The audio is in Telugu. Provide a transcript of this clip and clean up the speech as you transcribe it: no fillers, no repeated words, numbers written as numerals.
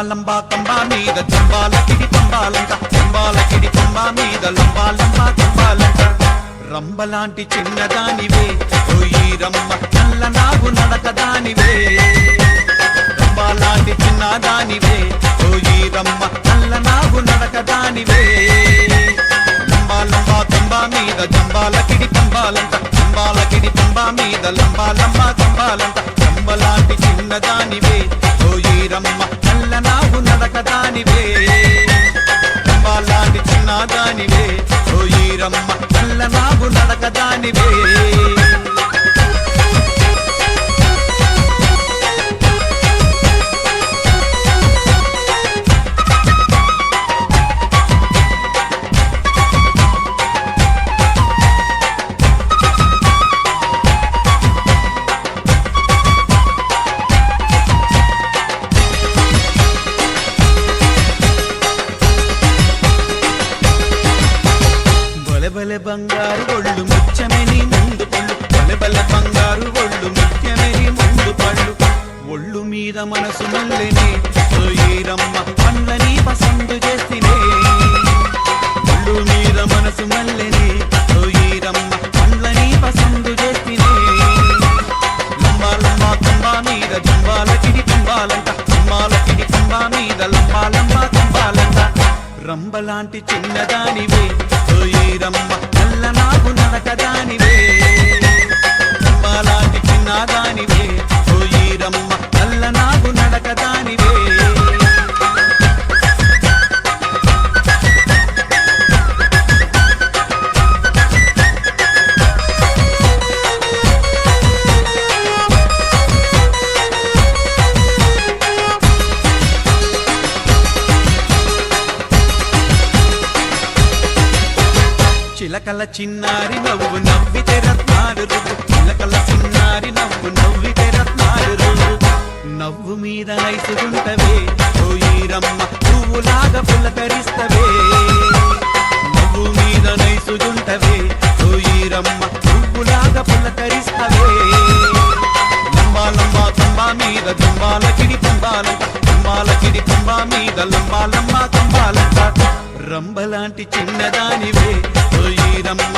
లంబా కంబా మీద జంబాలకిడి పంబాలంట, జంబాలకిడి పంబా మీద లంబా కంబాలంట. రంబలాంటి చిన్నదానివే ఓయి రమ్మ, నల్ల నాగు నడకదానివే. రంబలాంటి చిన్నదానివే ఓయి రమ్మ, నల్ల నాగు నడకదానివే. లంబా కంబా మీద జంబాలకిడి పంబాలంట, జంబాలకిడి పంబా మీద లంబా కంబాలంట. రంబలాంటి చిన్నదానివే ఓయి రమ్మ, నల్ల నాగు నడకదానివే. రంబలాంటి చిన్నదానివే ఓయి రమ్మ, నల్ల నాగు నడకదానివే. బలె బంగారు ఒళ్ళు ముత్యమని ముందు పళ్ళు, బలె బంగారు ఒళ్ళు ముత్యమని ముందు పళ్ళు. ఒళ్ళు మీద మనసు మల్లెనే ఓయి రమ్మ, పండ్లని పసందు చేసినే. ఒళ్ళు మీద మనసు మల్లెనే ఓయి రమ్మ, పండ్లని పసందు చేసినే. లంబా కంబా మీద జంబాలకిడి పంబాలంట, జంబాలకిడి పంబా మీద లంబా కంబాలంట. రంబలాంటి చిన్నదానివే ఓయి రమ్మ, నల్ల నాగు నడకదానివే. రంబలాంటి చిన్నదానివే ఓయి రమ్మ, నల్ల నాగు నడకదానివే. చిలకల చిన్నారి నవ్వు నవ్వితే రత్నాలు రువ్వు, చిలకల చిన్నారి నవ్వు నవ్వితే రత్నాలు రువ్వు. నవ్వు మీద నైసుగుంటవే ఓయి రమ్మ, పువ్వులాగా పులకరిస్తవే. నవ్వు మీద నైసుగుంటవే ఓయి రమ్మ, పువ్వులాగా పులకరిస్తవే. లంబా కంబా మీద జంబాలకిడి పంబాలంట, జంబాలకిడి పంబా మీద లంబా కంబాలంట. రంబలాంటి చిన్నదానివే ఓయి రమ్మ,